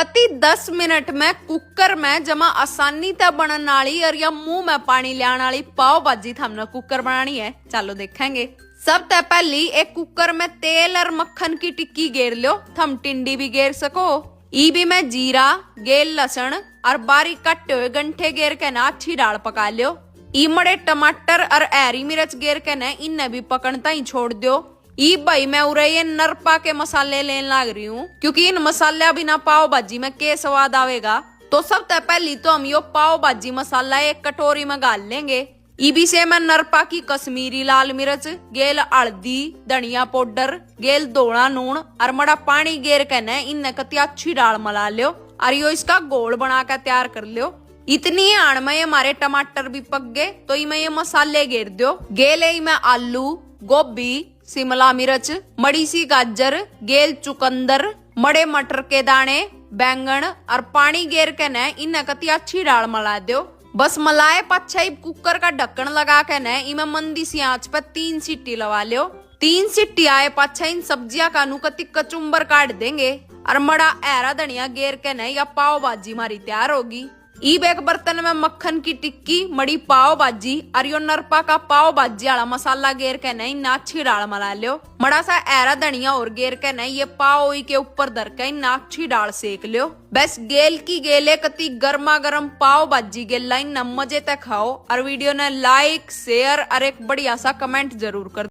कति 10 मिनट में कुकर में जमा आसानी ते बनन वाली और या मुंह में पानी लाने वाली पाव भाजी हमने कुकर बनानी है। चलो देखेंगे। सब ते पहली एक कुकर में तेल और मक्खन की टिक्की गेर लो। थम टिंडी भी गेर सको। ई भी में जीरा, गेल लहसुन और बारीक कटे हुए गंठे गेर के ना अच्छी दाल पका लियो। ई मड़े टमाटर और हरी मिर्च गेर के न इन्हें भी पकड़ता ही छोड़ दो। ई भाई मैं उरे ये नरपा के मसाले लेने लग रही हूँ, क्योंकि इन मसाले बिना पाव भाजी में के स्वाद आवेगा। तो सबसे पहली तो हम यो पाव भाजी मसाला एक कटोरी में गाल लेंगे। ई से मैं नरपा की कश्मीरी लाल मिर्च, गेल हल्दी, धनिया पाउडर, गेल धोला नून और मड़ा पानी गेर के न इन्हें कति अच्छी दाल मला लियो और यो इसका घोल बना कर तैयार कर लियो। इतनी आड़ में हमारे टमाटर भी पक गए तो इमें ये मसाले गेर दो। गेले में आलू, गोभी, शिमला मिर्च, मड़ी सी गाजर, गेल चुकंदर, मड़े मटर के दाने, बैंगन और पानी गेर के न इन्हें कति अच्छी दाल मला दो। बस मलाए पच्छा कुकर का ढक्कन लगा के न इमें मंदी सी आंच पर 3 सीटी लगा लियो। 3 सीटी आए पच्छा इन सब्जियां का नु कति कचुम्बर काट देंगे और मड़ा ऐरा धनिया गेर के न या पाव भाजी हमारी तैयार होगी। ईब एक बर्तन में मक्खन की टिक्की, मड़ी पाव भाजी और यो नरपा का पाव भाजी वाला मसाला गेर के नहीं नाक्षी डाल मला लियो। मड़ा सा ऐरा धनिया और गेर के नहीं ये पाव के ऊपर धर के नाक्षी डाल सेक लियो। बस गेल की गेले कति गर्मा गर्म पाव भाजी गेल लाइन न मजे तक खाओ और वीडियो ने लाइक शेयर और एक बढ़िया सा कमेंट जरूर कर